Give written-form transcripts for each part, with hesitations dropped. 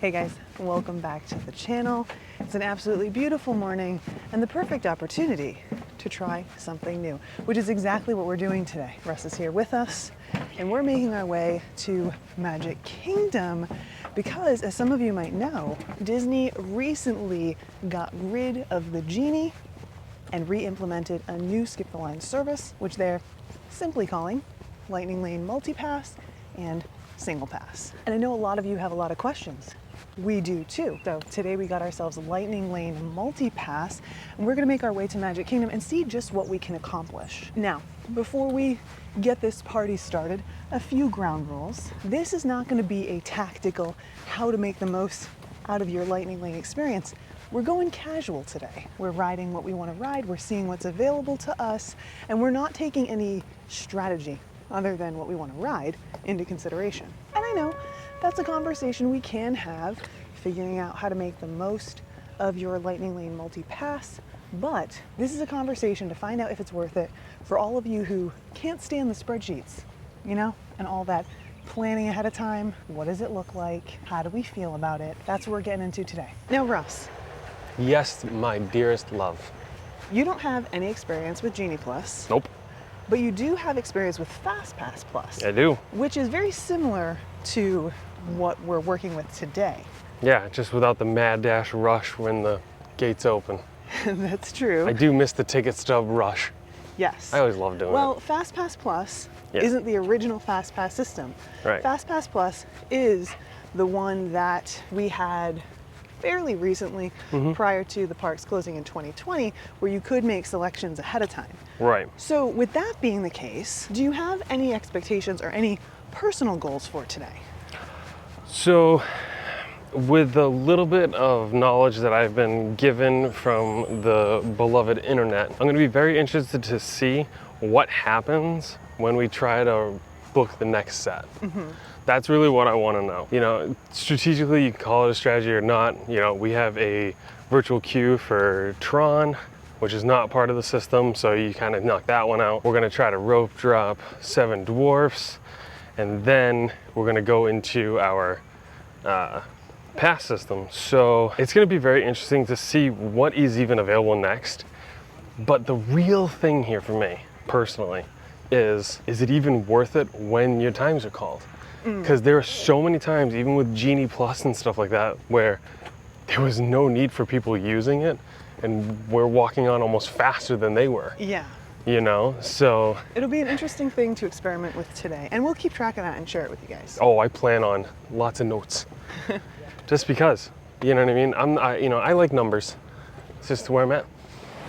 Hey guys, welcome back to the channel. It's an absolutely beautiful morning and the perfect opportunity to try something new, which is exactly what we're doing today. Russ is here with us and we're making our way to Magic Kingdom because, as some of you might know, Disney recently got rid of the Genie and re-implemented a new Skip the Line service, which they're simply calling Lightning Lane Multi-Pass and Single Pass. And I know a lot of you have a lot of questions. We do too. So today we got ourselves a Lightning Lane Multi-Pass and we're gonna make our way to Magic Kingdom and see just what we can accomplish. Now, before we get this party started, a few ground rules. This is not gonna be a tactical how to make the most out of your Lightning Lane experience. We're going casual today. We're riding what we wanna ride, we're seeing what's available to us, and we're not taking any strategy other than what we wanna ride into consideration. And I know that's a conversation we can have, figuring out how to make the most of your Lightning Lane Multi-Pass, but this is a conversation to find out if it's worth it for all of you who can't stand the spreadsheets, you know, and all that planning ahead of time. What does it look like? How do we feel about it? That's what we're getting into today. Now, Russ. Yes, my dearest love. You don't have any experience with Genie Plus. Nope. But you do have experience with FastPass Plus. I do. Which is very similar to what we're working with today. Yeah, just without the mad dash rush when the gates open. That's true. I do miss the ticket stub rush. Yes. I always love doing it. Well, FastPass Plus isn't the original FastPass system. Right. FastPass Plus is the one that we had fairly recently, prior to the parks closing in 2020, where you could make selections ahead of time. Right. So with that being the case, do you have any expectations or any personal goals for today? So, with the little bit of knowledge that I've been given from the beloved internet, I'm going to be very interested to see what happens when we try to book the next set. That's really what I want to know. You know, strategically, you can call it a strategy or not. You know, we have a virtual queue for Tron, which is not part of the system, so you kind of knock that one out. We're going to try to rope drop 7 dwarfs, and then we're going to go into our pass system. So it's going to be very interesting to see what is even available next. But the real thing here for me, personally, is it even worth it when your times are called? Because there are so many times, even with Genie Plus and stuff like that, where there was no need for people using it, and we're walking on almost faster than they were. Yeah. You know, so. It'll be an interesting thing to experiment with today, and we'll keep track of that and share it with you guys. Oh, I plan on lots of notes. Just because, you know what I mean? I like numbers. It's just where I'm at.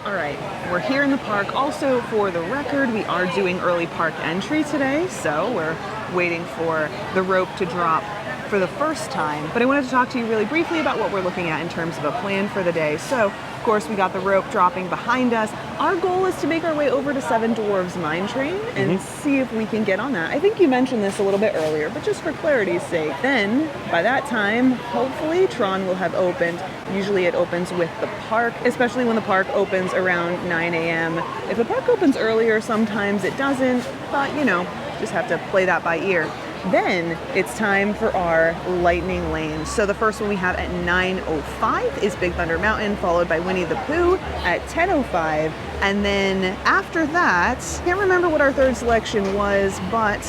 All right, we're here in the park. Also, for the record, we are doing early park entry today, so we're waiting for the rope to drop for the first time. But I wanted to talk to you really briefly about what we're looking at in terms of a plan for the day. So, of course, we got the rope dropping behind us. Our goal is to make our way over to 7 Dwarves Mine Train and see if we can get on that. I think you mentioned this a little bit earlier, but just for clarity's sake, then by that time, hopefully Tron will have opened. Usually it opens with the park, especially when the park opens around 9 a.m. If the park opens earlier, sometimes it doesn't, but you know, just have to play that by ear. Then it's time for our Lightning Lane. So the first one we have at 9:05 is Big Thunder Mountain, followed by Winnie the Pooh at 10:05. And then after that, can't remember what our third selection was, but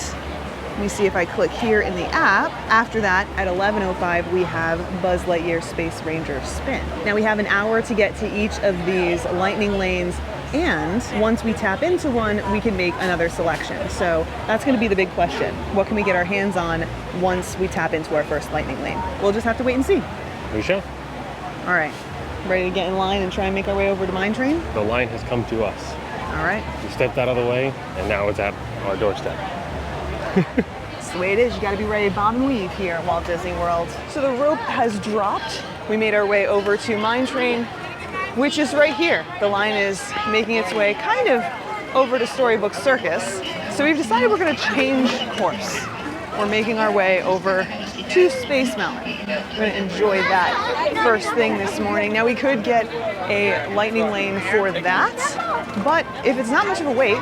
let me see if I click here in the app. After that, at 11:05, we have Buzz Lightyear Space Ranger Spin. Now we have an hour to get to each of these Lightning Lanes, and once we tap into one, we can make another selection. So that's gonna be the big question. What can we get our hands on once we tap into our first Lightning Lane? We'll just have to wait and see. We shall. All right, ready to get in line and try and make our way over to Mine Train? The line has come to us. All right. We stepped out of the way, and now it's at our doorstep. It's the way it is. You gotta be ready to bob and weave here at Walt Disney World. So the rope has dropped. We made our way over to Mine Train, which is right here. The line is making its way kind of over to Storybook Circus. So we've decided we're gonna change course. We're making our way over to Space Mountain. We're gonna enjoy that first thing this morning. Now we could get a Lightning Lane for that, but if it's not much of a wait,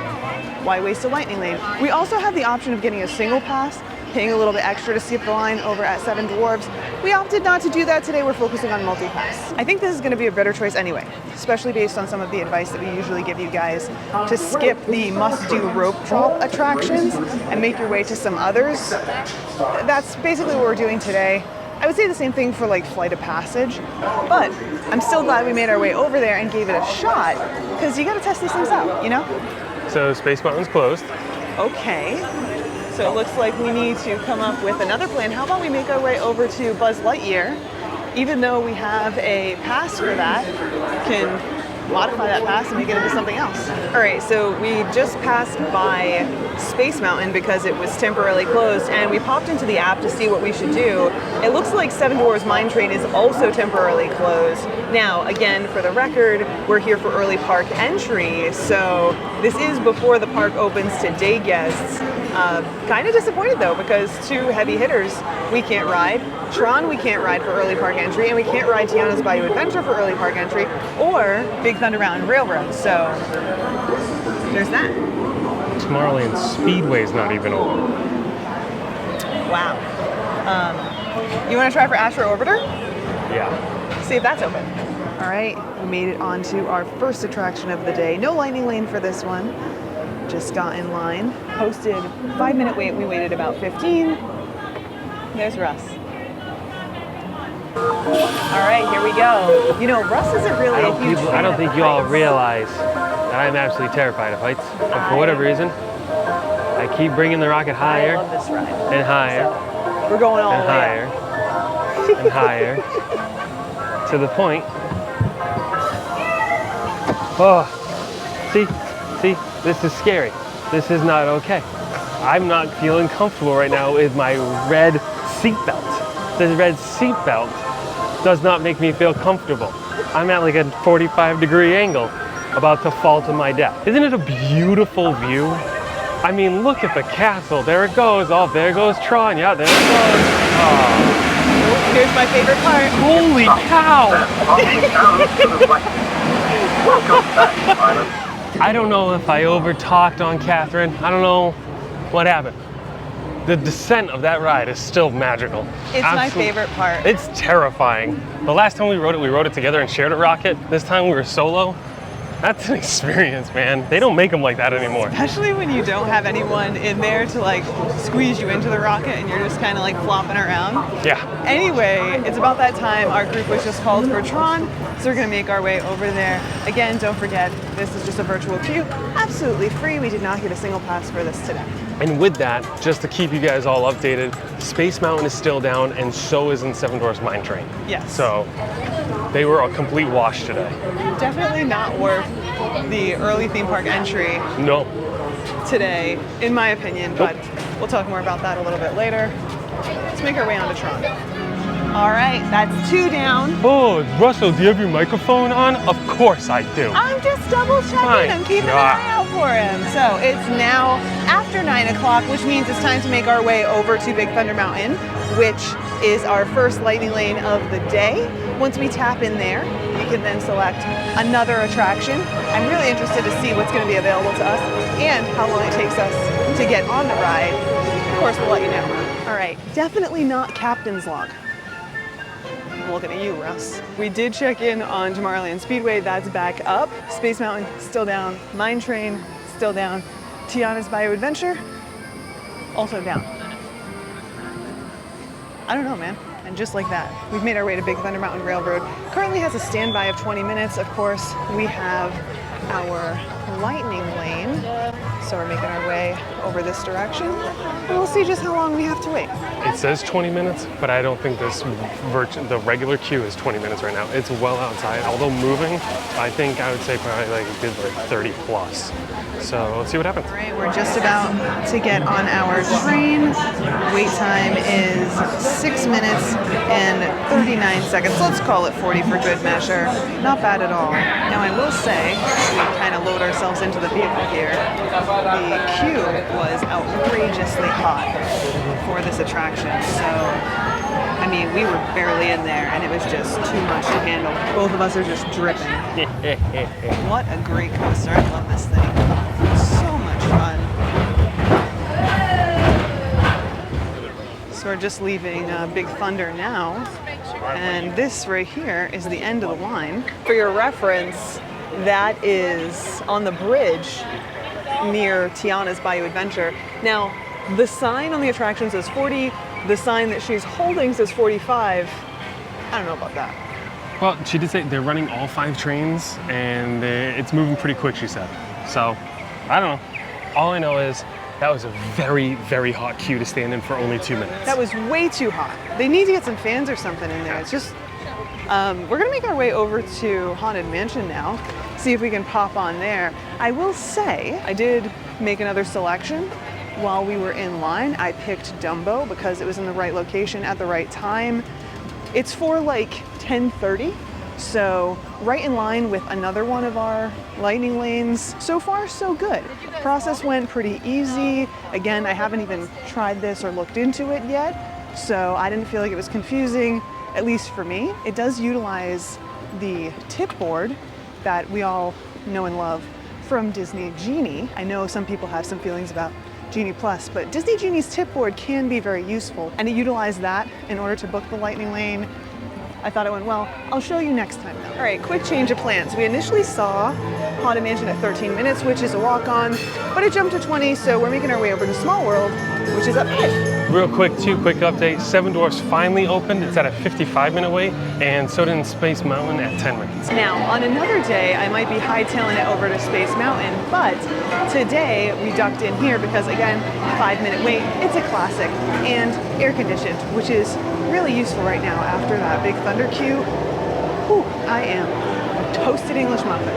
why waste a Lightning Lane? We also have the option of getting a single pass paying a little bit extra to see up the line over at Seven Dwarfs. We opted not to do that today. We're focusing on multi-pass. I think this is going to be a better choice anyway, especially based on some of the advice that we usually give you guys to skip the must-do rope drop attractions and make your way to some others. That's basically what we're doing today. I would say the same thing for like Flight of Passage, but I'm still glad we made our way over there and gave it a shot, because you got to test these things out, you know? So Space Mountain's closed. Okay, so it looks like we need to come up with another plan. How about we make our way over to Buzz Lightyear? Even though we have a pass for that, can modify that pass and make it into something else. All right, so we just passed by Space Mountain because it was temporarily closed, and we popped into the app to see what we should do. It looks like Seven Dwarfs Mine Train is also temporarily closed. Now, again, for the record, we're here for early park entry, so this is before the park opens to day guests. Kind of disappointed though, because two heavy hitters we can't ride. Tron we can't ride for early park entry, and we can't ride Tiana's Bayou Adventure for early park entry, or Big Thunder Mountain Railroad. So there's that. Tomorrowland Speedway's not even open. Wow. You want to try for Astro Orbiter? Yeah. See if that's open. All right, we made it onto our first attraction of the day. No lightning lane for this one. Just got in line. Posted 5-minute wait. We waited about 15. There's Russ. All right, here we go. You know, Russ isn't really a huge fan I don't of think you all realize that I'm absolutely terrified of heights. And for whatever reason, I keep bringing the rocket higher I love this ride. and higher So, we're going all and the way higher up. and higher to the point. Oh, see, this is scary. This is not okay. I'm not feeling comfortable right now with my red seatbelt. This red seatbelt does not make me feel comfortable. I'm at like a 45-degree angle, about to fall to my death. Isn't it a beautiful view? I mean, look at the castle. There it goes. Oh, there goes Tron. Yeah, there it goes. Oh. Here's my favorite part. Holy cow! I don't know if I over-talked on Catherine. I don't know what happened. The descent of that ride is still magical. It's my favorite part. It's terrifying. The last time we rode it together and shared a rocket. This time we were solo. That's an experience, man. They don't make them like that anymore. Especially when you don't have anyone in there to like squeeze you into the rocket and you're just kind of like flopping around. Yeah. Anyway, it's about that time. Our group was just called for Tron, so we're gonna make our way over there. Again, don't forget, this is just a virtual queue, absolutely free. We did not get a single pass for this today. And with that, just to keep you guys all updated, Space Mountain is still down, and so is in Seven Dwarfs Mine Train. Yes. So they were a complete wash today. Definitely not worth the early theme park entry No. today, in my opinion, but we'll talk more about that a little bit later. Let's make our way onto Tron. All right, that's 2 down. Oh, Russell, do you have your microphone on? Of course I do. I'm just double checking. My I'm keeping an God. eye out for him. So it's now after 9 o'clock, which means it's time to make our way over to Big Thunder Mountain, which is our first lightning lane of the day. Once we tap in there, we can then select another attraction. I'm really interested to see what's going to be available to us and how long it takes us to get on the ride. Of course, we'll let you know. All right, definitely not Captain's Log. I'm looking at you, Russ. We did check in on Tomorrowland Speedway. That's back up. Space Mountain, still down. Mine Train, still down. Tiana's Bayou Adventure, also down. I don't know, man. And just like that, we've made our way to Big Thunder Mountain Railroad. Currently has a standby of 20 minutes. Of course, we have our lightning lane. So we're making our way over this direction. And we'll see just how long we have to wait. It says 20 minutes, but I don't think the regular queue is 20 minutes right now. It's well outside. Although moving, I think I would say probably like it did like 30 plus. So let's see what happens. All right, we're just about to get on our train. Wait time is 6 minutes and 39 seconds. Let's call it 40 for good measure. Not bad at all. Now I will say, we kind of load ourselves into the vehicle here. The queue was outrageously hot for this attraction. So, I mean, we were barely in there and it was just too much to handle. Both of us are just dripping. What a great coaster. I love this thing. So much fun. So we're just leaving Big Thunder now. And this right here is the end of the line. For your reference, that is on the bridge near Tiana's Bayou Adventure. Now, the sign on the attraction says 40. The sign that she's holding says 45. I don't know about that. Well, she did say they're running all 5 trains and it's moving pretty quick, she said. So, I don't know. All I know is that was a very, very hot queue to stand in for only 2 minutes. That was way too hot. They need to get some fans or something in there. It's just, we're gonna make our way over to Haunted Mansion now, see if we can pop on there. I will say, I did make another selection while we were in line. I picked Dumbo because it was in the right location at the right time. It's for like 10:30. So right in line with another one of our lightning lanes. So far, so good. Process went pretty easy. Again, I haven't even tried this or looked into it yet, so I didn't feel like it was confusing, at least for me. It does utilize the tip board that we all know and love from Disney Genie. I know some people have some feelings about Genie Plus, but Disney Genie's tip board can be very useful, and it utilized that in order to book the lightning lane. I thought it went well. I'll show you next time though. All right, quick change of plans. We initially saw Haunted Mansion at 13 minutes, which is a walk-on, but it jumped to 20, so we're making our way over to Small World, which is up 5. Real quick, 2 quick updates. Seven Dwarfs finally opened. It's at a 55-minute wait, and so did Space Mountain at 10 minutes. Now, on another day, I might be hightailing it over to Space Mountain, but today we ducked in here because, again, 5-minute wait. It's a classic and air-conditioned, which is really useful right now after that Big Thunder queue. Whew, I am a toasted English muffin.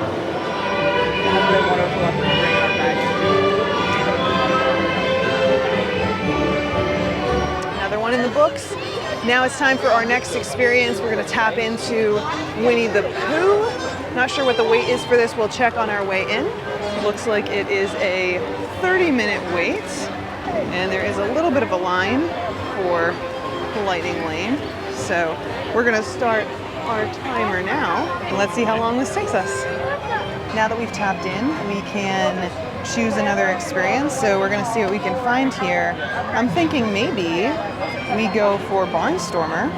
Another one in the books. Now it's time for our next experience. We're going to tap into Winnie the Pooh. Not sure what the wait is for this. We'll check on our way in. Looks like it is a 30-minute wait, and there is a little bit of a line for the lightning lane. So we're going to start our timer now, and let's see how long this takes us. Now that we've tapped in, we can choose another experience. So we're going to see what we can find here. I'm thinking maybe we go for Barnstormer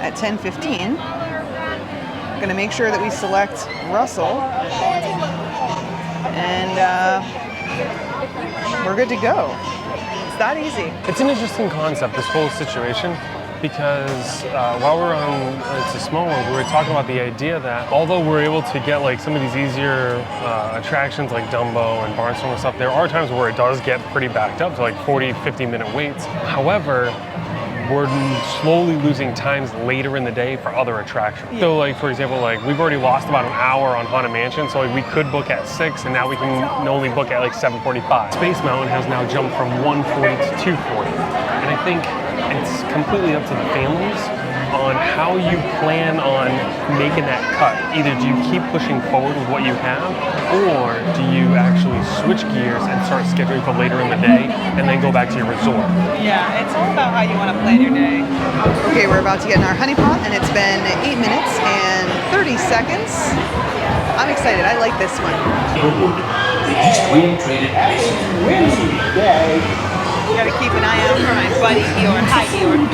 at 10:15. Going to make sure that we select Russell, and we're good to go. It's that easy. It's an interesting concept, this whole situation, because while we're on It's a Small World, we were talking about the idea that although we're able to get like some of these easier attractions like Dumbo and Barnstormer and stuff, there are times where it does get pretty backed up to like 40, 50-minute waits. However, we're slowly losing times later in the day for other attractions. So like, for example, like we've already lost about an hour on Haunted Mansion, so like we could book at 6 and now we can only book at like 7:45. Space Mountain has now jumped from 1:40 to 2:40. And I think it's completely up to the families on how you plan on making that cut. Either do you keep pushing forward with what you have, or do you actually switch gears and start scheduling for later in the day and then go back to your resort? Yeah, it's all about how you want to plan your day. Okay, we're about to get in our honey pot, and it's been 8 minutes and 30 seconds. I'm excited. I like this one. You gotta keep an eye out for my buddy Eeyore. Hi, Eeyore.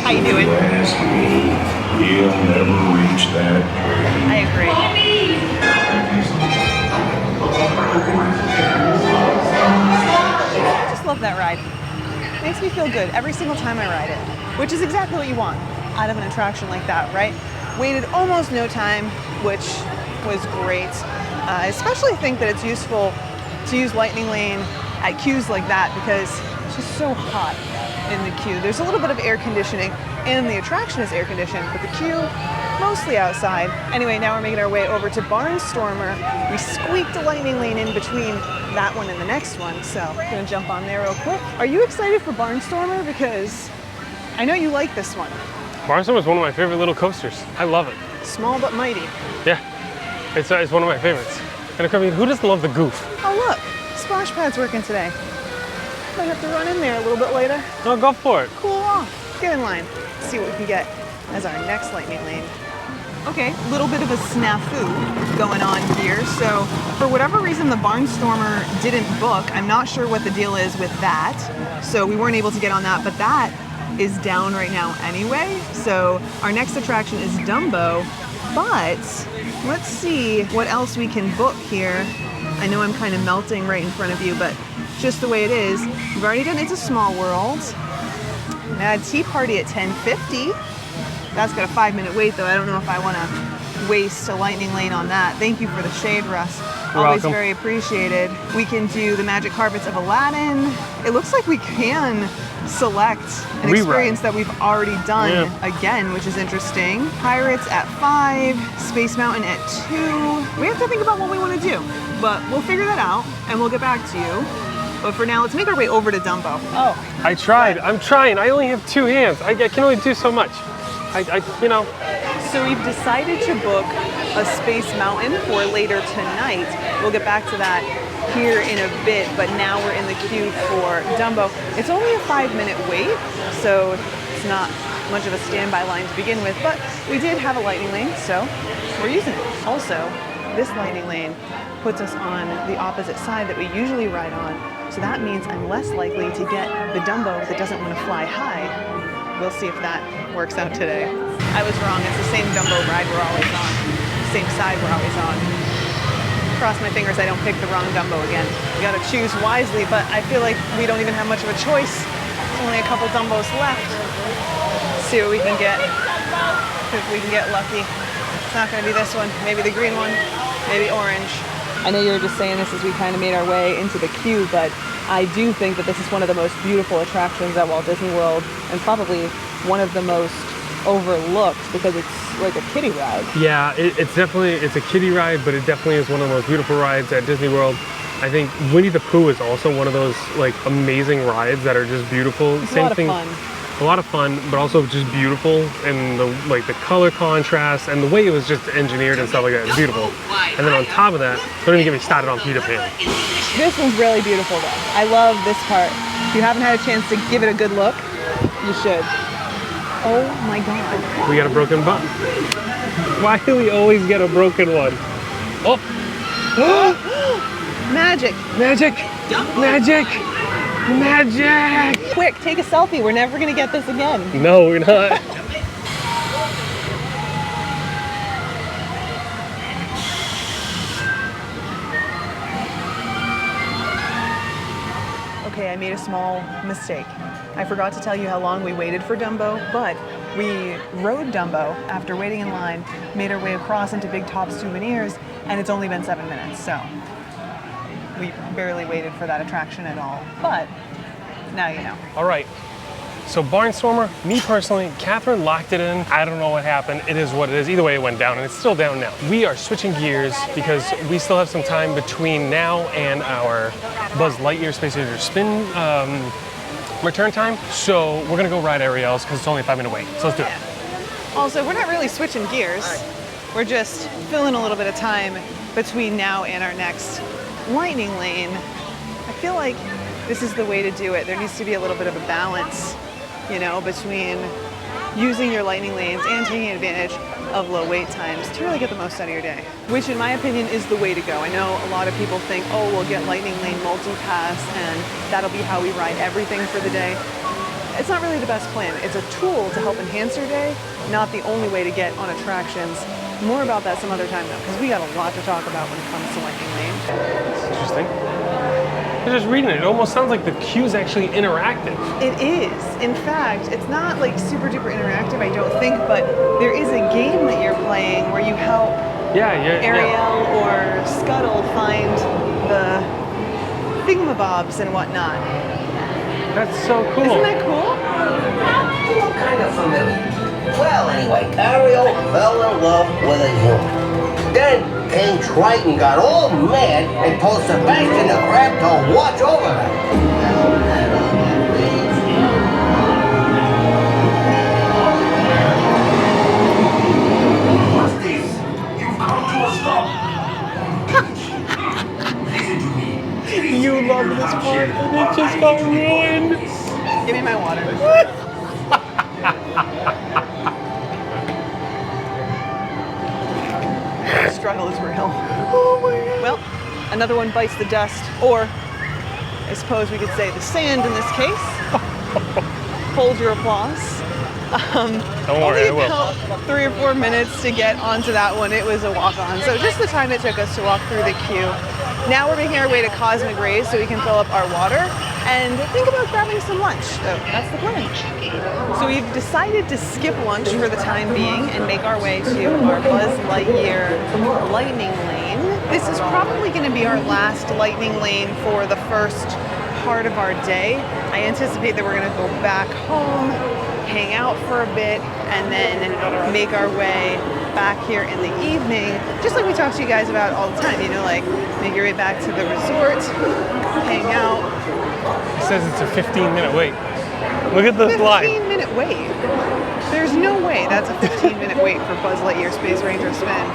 How you doing? He'll never reach that. I agree. I just love that ride. Makes me feel good every single time I ride it, which is exactly what you want out of an attraction like that, right? Waited almost no time, which was great. I especially think that it's useful to use Lightning Lane at queues like that because it's just so hot in the queue. There's a little bit of air conditioning, and the attraction is air conditioned, but the queue mostly outside. Anyway, now we're making our way over to Barnstormer. We squeaked a Lightning Lane in between that one and the next one, so I'm gonna jump on there real quick. Are you excited for Barnstormer? Because I know you like this one. Barnstormer is one of my favorite little coasters. I love it. Small but mighty. Yeah, it's one of my favorites. And I mean, who doesn't love the goof? Oh look, splash pad's working today. Might have to run in there a little bit later. No, go for it. Cool off. Get in line. See what we can get as our next Lightning Lane. Okay, a little bit of a snafu going on here. So for whatever reason, the Barnstormer didn't book. I'm not sure what the deal is with that. So we weren't able to get on that, but that is down right now anyway. So our next attraction is Dumbo, but let's see what else we can book here. I know I'm kind of melting right in front of you, but just the way it is. We've already done It's a Small World. Mad Tea Party at 10:50. That's got a 5-minute wait though. I don't know if I want to waste a lightning lane on that. Thank you for the shade, Russ. You're Always welcome. very appreciated. We can do the Magic Carpets of Aladdin. It looks like we can select an Rewrite. experience that we've already done again, which is interesting. Pirates at 5, Space Mountain at 2. We have to think about what we want to do, but we'll figure that out and we'll get back to you. But for now, let's make our way over to Dumbo. Oh, I tried. I'm trying. I only have 2 hands. I can only do so much. You know. so we've decided to book a Space Mountain for later tonight. We'll get back to that here in a bit, but now we're in the queue for Dumbo. It's only a 5-minute wait, so it's not much of a standby line to begin with, but we did have a lightning lane, so we're using it. Also, this lightning lane puts us on the opposite side that we usually ride on, so that means I'm less likely to get the Dumbo that doesn't want to fly high. We'll see if that works out today. I was wrong, it's the same Dumbo ride we're always on, same side we're always on. Cross my fingers I don't pick the wrong Dumbo again. We gotta choose wisely, but I feel like we don't even have much of a choice. There's only a couple Dumbos left. Let's see what we can get, if we can get lucky. It's not gonna be this one, maybe the green one, maybe orange. I know you were just saying this as we kind of made our way into the queue, but I do think that this is one of the most beautiful attractions at Walt Disney World, and probably one of the most overlooked because it's like a kiddie ride. Yeah, it's a kiddie ride, but it definitely is one of the most beautiful rides at Disney World. I think Winnie the Pooh is also one of those like amazing rides that are just beautiful. It's a lot of fun. A lot of fun, but also just beautiful, and the color contrast and the way it was just engineered and stuff like that is beautiful. And then on top of that, don't even get me started on Peter Pan. This one's really beautiful though. I love this part. If you haven't had a chance to give it a good look, you should. Oh my God. We got a broken button. Why do we always get a broken one? Oh! Magic. Magic! Magic! Magic! Quick, take a selfie. We're never gonna get this again. No, we're not. Okay, I made a small mistake. I forgot to tell you how long we waited for Dumbo, but we rode Dumbo after waiting in line, made our way across into Big Top Souvenirs, and it's only been 7 minutes, so we barely waited for that attraction at all. But now you know. All right. So Barnstormer, me personally, Catherine locked it in. I don't know what happened. It is what it is. Either way, it went down, and it's still down now. We are switching gears because we still have some time between now and our Buzz Lightyear Space Ranger Spin return time. So we're gonna go ride Ariel's because it's only a 5-minute wait. So let's do it. Also, we're not really switching gears. We're just filling a little bit of time between now and our next lightning lane. I feel like this is the way to do it. There needs to be a little bit of a balance, you know, between using your lightning lanes and taking advantage of low wait times to really get the most out of your day, which in my opinion is the way to go. I know a lot of people think, oh, we'll get lightning lane multi-pass and that'll be how we ride everything for the day. It's not really the best plan. It's a tool to help enhance your day, not the only way to get on attractions. More about that some other time though, because we got a lot to talk about when it comes to lightning lane. That's interesting. I was just reading it. It almost sounds like the queue is actually interactive. It is. In fact, it's not like super duper interactive, I don't think, but there is a game that you're playing where you help Ariel or Scuttle find the thingamabobs and whatnot. That's so cool. Isn't that cool? Kind of familiar. Well, anyway, Ariel fell in love with a human. Then King Triton got all mad and told Sebastian the Crab to watch over her. You've come to a stop. Listen to me. You love this part, and it just got ruined. Give me my water. The struggle is real. Oh my God. Well, another one bites the dust, or I suppose we could say the sand in this case. hold your applause. Don't worry, I only will. about 3 or 4 minutes to get onto that one. It was a walk-on. So just the time it took us to walk through the queue. Now we're making our way to Cosmic Rays so we can fill up our water and think about grabbing some lunch. So that's the plan. So we've decided to skip lunch for the time being and make our way to our Buzz Lightyear Lightning Lane. This is probably going to be our last Lightning Lane for the first part of our day. I anticipate that we're going to go back home, hang out for a bit, and then make our way back here in the evening, just like we talk to you guys about all the time, you know, like make your way back to the resort, hang out. It says it's a 15-minute wait. Look at this line. 15-minute wait. There's no way that's a 15-minute wait for Buzz Lightyear Space Ranger Spin.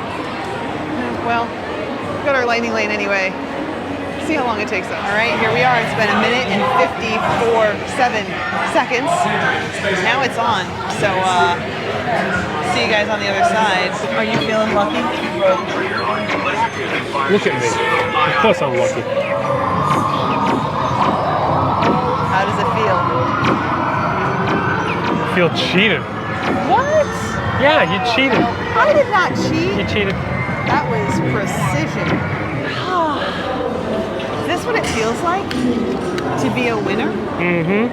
Well, we've got our Lightning Lane anyway. See how long it takes us. All right, here we are. It's been 1 minute and 7 seconds. Now it's on. So, see you guys on the other side. Are you feeling lucky? Look at me. Of course I'm lucky. How does it feel? I feel cheated. What? Yeah, you cheated. I did not cheat. You cheated. That was precision. Is this what it feels like to be a winner? Mm-hmm.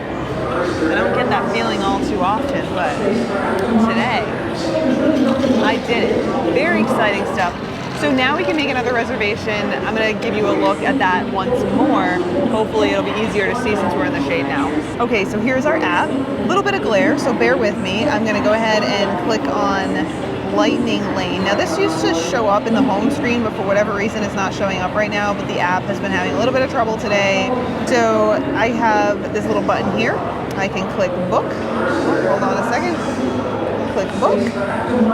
I don't get that feeling all too often, but today I did it. Very exciting stuff. So now we can make another reservation. I'm going to give you a look at that once more. Hopefully it'll be easier to see since we're in the shade now. Okay, so here's our app. A little bit of glare, so bear with me. I'm going to go ahead and click on Lightning Lane. Now this used to show up in the home screen, but for whatever reason it's not showing up right now, but the app has been having a little bit of trouble today. So I have this little button here. I can click book. Oh, hold on a second. Click book,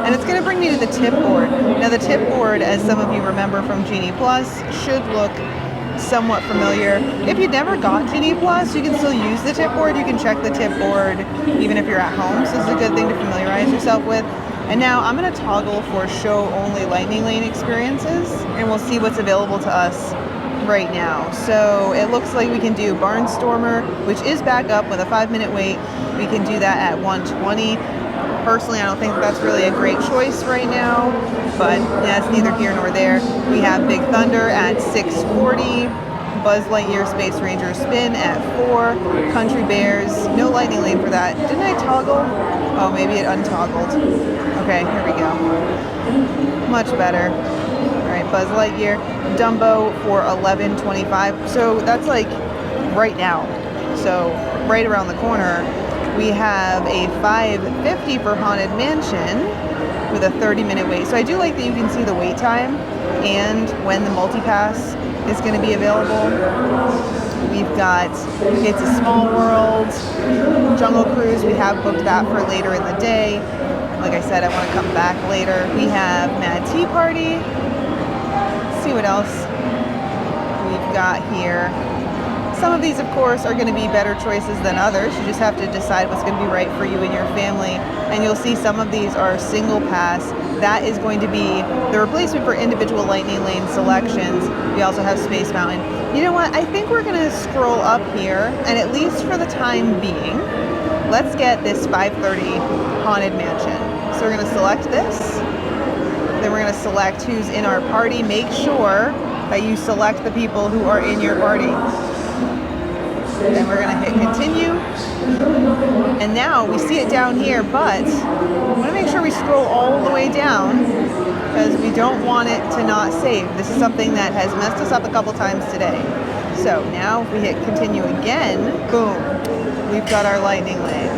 and it's going to bring me to the tip board. Now the tip board, as some of you remember from Genie Plus, should look somewhat familiar. If you never got Genie Plus, you can still use the tip board. You can check the tip board even if you're at home, so this is a good thing to familiarize yourself with. And now I'm going to toggle for show only Lightning Lane experiences, and we'll see what's available to us right now. So it looks like we can do Barnstormer, which is back up with a 5-minute wait. We can do that at 1:20. Personally, I don't think that's really a great choice right now, but that's neither here nor there. We have Big Thunder at 6:40. Buzz Lightyear Space Ranger Spin at 4. Country Bears, no Lightning Lane for that. Didn't I toggle? Oh, maybe it untoggled. Okay, here we go. Much better. All right, Buzz Lightyear. Dumbo for 11:25. So that's like right now. So right around the corner. We have a 5:50 for Haunted Mansion with a 30-minute wait. So I do like that you can see the wait time and when the multi-pass is going to be available. We've got It's a Small World, Jungle Cruise. We have booked that for later in the day. Like I said, I want to come back later. We have Mad Tea Party. Let's see what else we've got here. Some of these, of course, are going to be better choices than others. You just have to decide what's going to be right for you and your family. And you'll see some of these are single pass. That is going to be the replacement for individual Lightning Lane selections. We also have Space Mountain. You know what? I think we're going to scroll up here, and at least for the time being, let's get this 5:30 Haunted Mansion. So we're going to select this. Then we're going to select who's in our party. Make sure that you select the people who are in your party. Then we're going to hit continue. And now we see it down here, but I want to make sure we scroll all the way down because we don't want it to not save. This is something that has messed us up a couple times today. So now if we hit continue again, boom, we've got our Lightning Lane.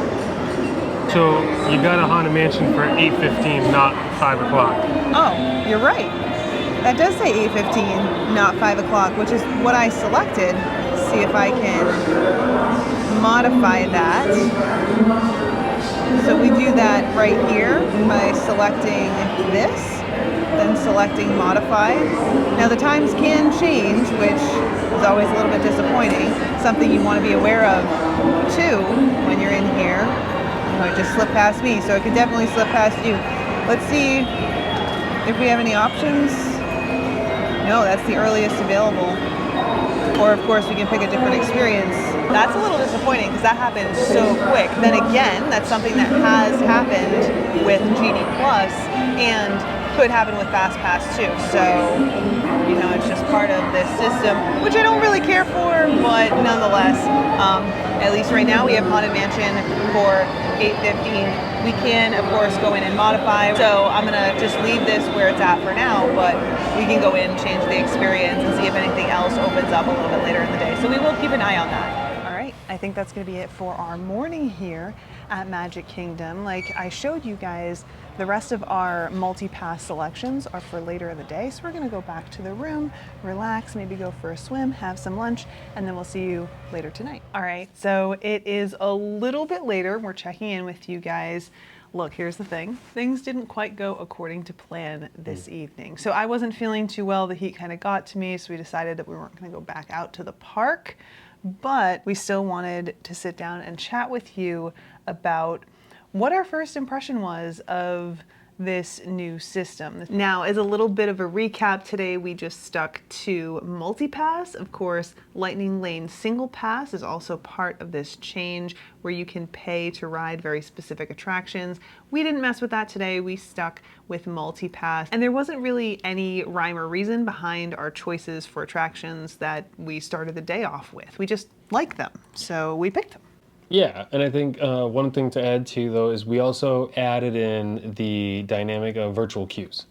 So you got a Haunted Mansion for 8:15, not 5 o'clock. Oh, you're right. That does say 8:15, not 5 o'clock, which is what I selected. See if I can modify that. So we do that right here by selecting this, then selecting modify. Now the times can change, which is always a little bit disappointing. Something you want to be aware of too when you're in here. Oh, it just slipped past me, so it could definitely slip past you. Let's see if we have any options. No, that's the earliest available. or of course we can pick a different experience. That's a little disappointing because that happened so quick. Then again, that's something that has happened with GD Plus and could happen with Fast Pass too. So, it's just part of this system, which I don't really care for, but nonetheless, at least right now we have Haunted Mansion for $8.15. We can, of course, go in and modify. So I'm gonna just leave this where it's at for now, but we can go in, change the experience, and see if anything else opens up a little bit later in the day. So we will keep an eye on that. All right, I think that's gonna be it for our morning here at Magic Kingdom. Like I showed you guys, the rest of our multi-pass selections are for later in the day. So we're gonna go back to the room, relax, maybe go for a swim, have some lunch, and then we'll see you later tonight. All right, so it is a little bit later. We're checking in with you guys. Look, here's the thing. Things didn't quite go according to plan this evening. So I wasn't feeling too well. The heat kind of got to me, so we decided that we weren't gonna go back out to the park, but we still wanted to sit down and chat with you about what our first impression was of this new system. Now, as a little bit of a recap, today we just stuck to multi-pass. Of course, Lightning Lane single pass is also part of this change where you can pay to ride very specific attractions. We didn't mess with that today. We stuck with multi-pass, and there wasn't really any rhyme or reason behind our choices for attractions that we started the day off with. We just like them, so we picked them. Yeah, and I think one thing to add too, though, is we also added in the dynamic of virtual queues,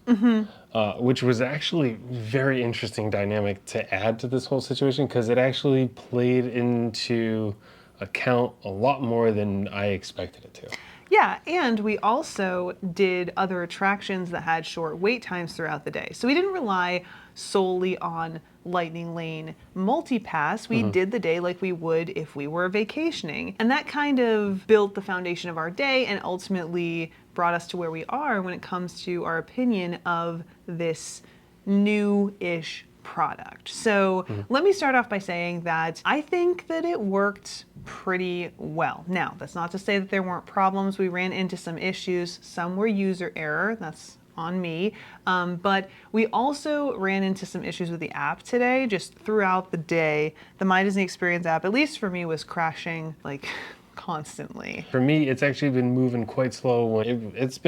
which was actually very interesting dynamic to add to this whole situation because it actually played into account a lot more than I expected it to. Yeah, and we also did other attractions that had short wait times throughout the day. So we didn't rely solely on Lightning Lane multi-pass. We did the day like we would if we were vacationing. And that kind of built the foundation of our day and ultimately brought us to where we are when it comes to our opinion of this new-ish product. So let me start off by saying that I think that it worked pretty well. Now, that's not to say that there weren't problems. We ran into some issues. Some were user error. That's on me. But we also ran into some issues with the app today, just throughout the day. The My Disney Experience app, at least for me, was crashing like constantly. For me, it's actually been moving quite slow. It's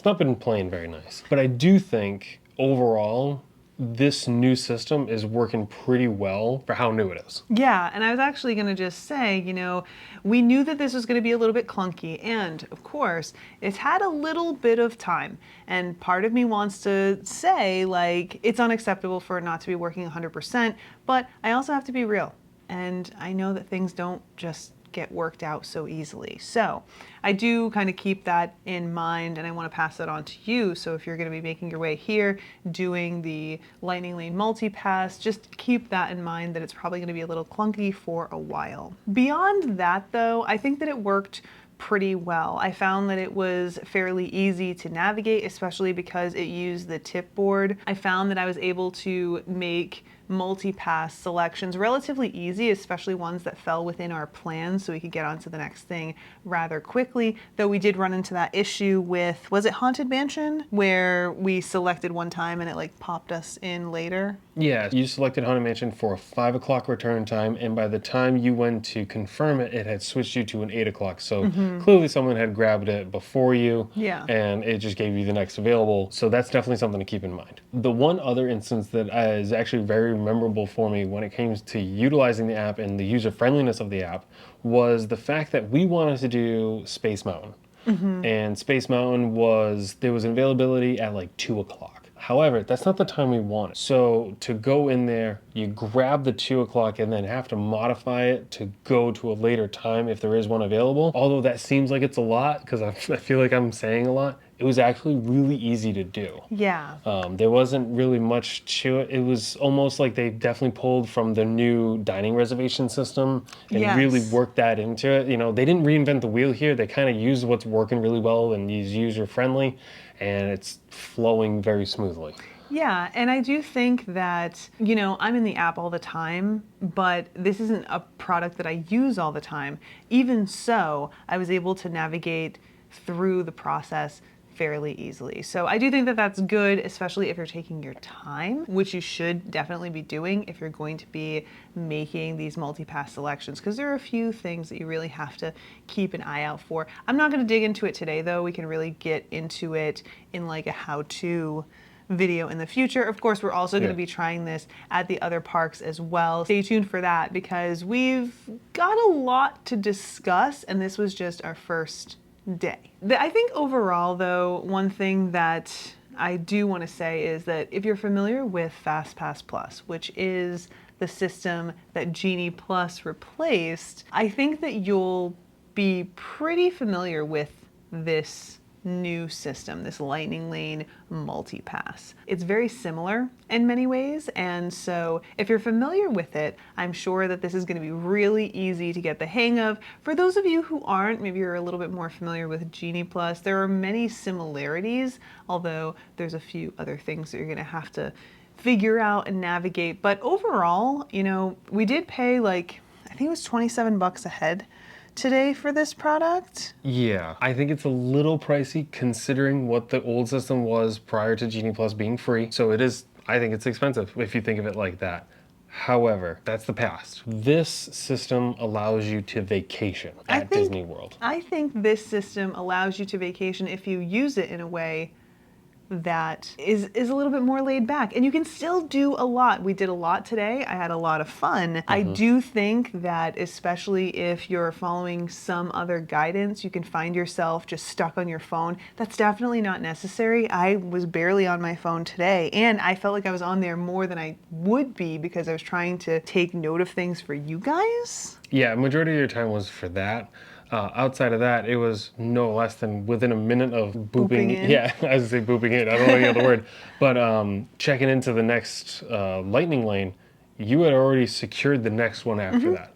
not been playing very nice. But I do think overall, this new system is working pretty well for how new it is. Yeah, and I was actually going to just say, we knew that this was going to be a little bit clunky, and of course, it's had a little bit of time. And part of me wants to say, like, it's unacceptable for it not to be working 100%, but I also have to be real. And I know that things don't just get worked out so easily. So I do kind of keep that in mind, and I want to pass that on to you. So if you're going to be making your way here, doing the Lightning Lane multi-pass, just keep that in mind that it's probably going to be a little clunky for a while. Beyond that though, I think that it worked pretty well. I found that it was fairly easy to navigate, especially because it used the tip board. I found that I was able to make multi-pass selections relatively easy, especially ones that fell within our plans, so we could get on to the next thing rather quickly. Though we did run into that issue with, was it Haunted Mansion, where we selected one time and it like popped us in later? Yeah, you selected Haunted Mansion for a 5 o'clock return time, and by the time you went to confirm it, it had switched you to an 8 o'clock. So clearly someone had grabbed it before you, and it just gave you the next available. So that's definitely something to keep in mind. The one other instance that is actually very memorable for me when it came to utilizing the app and the user friendliness of the app was the fact that we wanted to do Space Mountain. And Space Mountain there was an availability at like 2 o'clock. However, that's not the time we wanted. So to go in there, you grab the 2 o'clock and then have to modify it to go to a later time if there is one available. Although that seems like it's a lot because I feel like I'm saying a lot. It was actually really easy to do. Yeah. There wasn't really much to it. It was almost like they definitely pulled from the new dining reservation system and really worked that into it. They didn't reinvent the wheel here. They kind of used what's working really well and is user friendly, and it's flowing very smoothly. Yeah, and I do think that, I'm in the app all the time, but this isn't a product that I use all the time. Even so, I was able to navigate through the process fairly easily. So I do think that that's good, especially if you're taking your time, which you should definitely be doing if you're going to be making these multi-pass selections, because there are a few things that you really have to keep an eye out for. I'm not going to dig into it today though. We can really get into it in like a how-to video in the future. Of course, we're also going to be trying this at the other parks as well. Stay tuned for that because we've got a lot to discuss, and this was just our first day. I think overall though, one thing that I do want to say is that if you're familiar with FastPass Plus, which is the system that Genie Plus replaced, I think that you'll be pretty familiar with this new system, this Lightning Lane multi-pass. It's very similar in many ways, and so if you're familiar with it, I'm sure that this is going to be really easy to get the hang of. For those of you who aren't, maybe you're a little bit more familiar with Genie Plus, there are many similarities, although there's a few other things that you're going to have to figure out and navigate. But overall, you know, we did pay like, I think it was 27 bucks a head today for this product. Yeah, I think it's a little pricey considering what the old system was prior to Genie Plus being free. So it is, I think it's expensive if you think of it like that. However, that's the past. This system allows you to vacation at Disney World. I think this system allows you to vacation if you use it in a way that is a little bit more laid back, and you can still do a lot. We did a lot today. I had a lot of fun. I do think that especially if you're following some other guidance, you can find yourself just stuck on your phone. That's definitely not necessary. I was barely on my phone today, and I felt like I was on there more than I would be because I was trying to take note of things for you guys. Yeah, majority of your time was for that. Outside of that, it was no less than within a minute of booping in. Yeah, I was gonna say booping in. I don't know the other word, but checking into the next Lightning Lane, you had already secured the next one after that.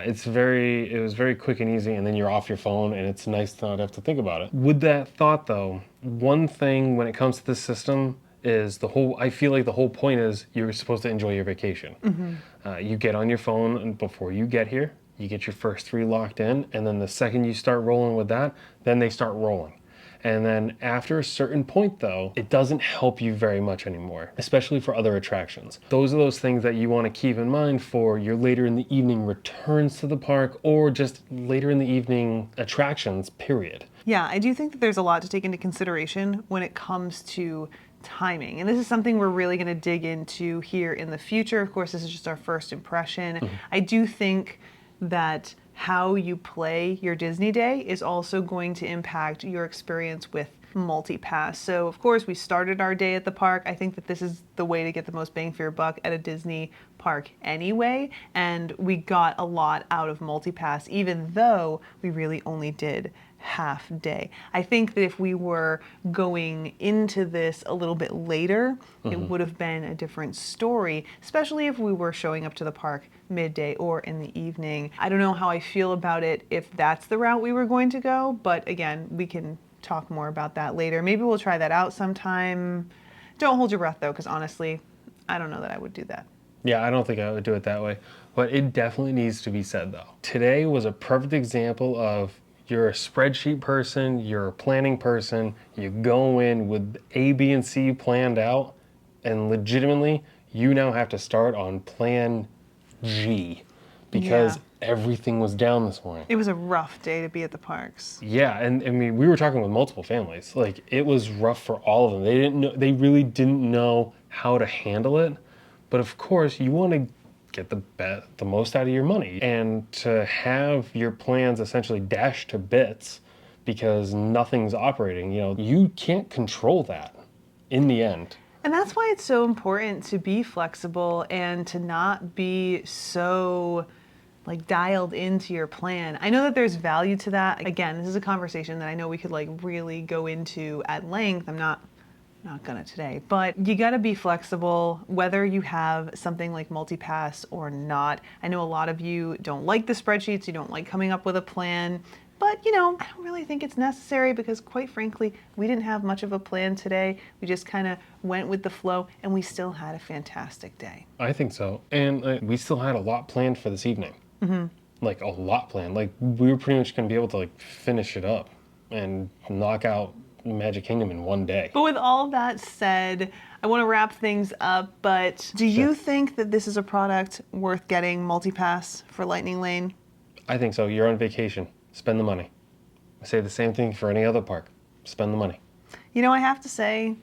It was very quick and easy, and then you're off your phone, and it's nice to not have to think about it. With that thought, though, one thing when it comes to this system is I feel like the whole point is you're supposed to enjoy your vacation. You get on your phone before you get here. You get your first 3 locked in, and then the second you start rolling with that, then they start rolling. And then after a certain point though, it doesn't help you very much anymore, especially for other attractions. Those are those things that you want to keep in mind for your later in the evening returns to the park or just later in the evening attractions, period. Yeah, I do think that there's a lot to take into consideration when it comes to timing. And this is something we're really going to dig into here in the future. Of course, this is just our first impression. I do think that how you play your Disney day is also going to impact your experience with multi-pass. So of course we started our day at the park. I think that this is the way to get the most bang for your buck at a Disney park anyway, and we got a lot out of multi-pass even though we really only did half day. I think that if we were going into this a little bit later, it would have been a different story, especially if we were showing up to the park midday or in the evening. I don't know how I feel about it if that's the route we were going to go, but again, we can talk more about that later. Maybe we'll try that out sometime. Don't hold your breath though, because honestly, I don't know that I would do that. Yeah, I don't think I would do it that way, but it definitely needs to be said though. Today was a perfect example of you're a spreadsheet person, you're a planning person, you go in with A, B, and C planned out, and legitimately, you now have to start on plan G because everything was down this morning. It was a rough day to be at the parks. Yeah, and I mean, we were talking with multiple families. Like, it was rough for all of them. They really didn't know how to handle it, but of course, you want to get the most out of your money, and to have your plans essentially dashed to bits because nothing's operating, you can't control that in the end. And that's why it's so important to be flexible and to not be so like dialed into your plan. I know that there's value to that. Again, this is a conversation that I know we could like really go into at length. I'm not gonna today, but you gotta be flexible whether you have something like multi-pass or not. I know a lot of you don't like the spreadsheets, you don't like coming up with a plan, but I don't really think it's necessary because quite frankly, we didn't have much of a plan today. We just kind of went with the flow and we still had a fantastic day. I think so. And we still had a lot planned for this evening. Like a lot planned. Like we were pretty much gonna be able to like finish it up and knock out Magic Kingdom in one day. But with all of that said, I want to wrap things up, but do you think that this is a product worth getting multi-pass for Lightning Lane? I think so. You're on vacation. Spend the money. I say the same thing for any other park. Spend the money. You know, I have to say,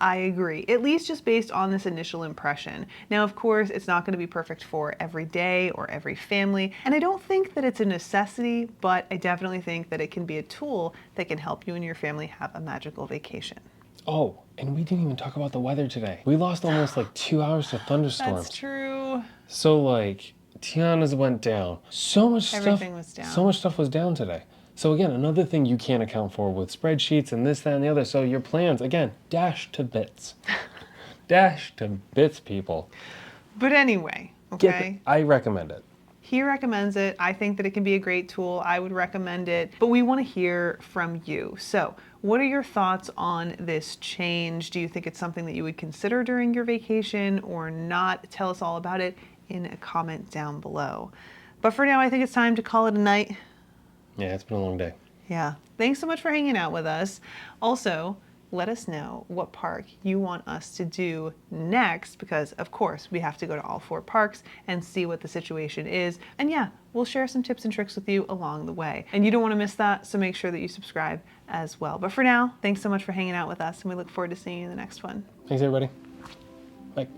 I agree, at least just based on this initial impression. Now, of course, it's not going to be perfect for every day or every family, and I don't think that it's a necessity, but I definitely think that it can be a tool that can help you and your family have a magical vacation. Oh, and we didn't even talk about the weather today. We lost almost like 2 hours to thunderstorms. That's true. So like, Tiana's went down. Everything was down. So much stuff was down today. So again, another thing you can't account for with spreadsheets and this, that, and the other. So your plans, again, dash to bits. Dash to bits, people. But anyway, okay? I recommend it. He recommends it. I think that it can be a great tool. I would recommend it. But we want to hear from you. So what are your thoughts on this change? Do you think it's something that you would consider during your vacation or not? Tell us all about it in a comment down below. But for now, I think it's time to call it a night. Yeah, it's been a long day. Yeah. Thanks so much for hanging out with us. Also, let us know what park you want us to do next, because of course we have to go to all 4 parks and see what the situation is. And yeah, we'll share some tips and tricks with you along the way. And you don't want to miss that, so make sure that you subscribe as well. But for now, thanks so much for hanging out with us, and we look forward to seeing you in the next one. Thanks, everybody. Bye.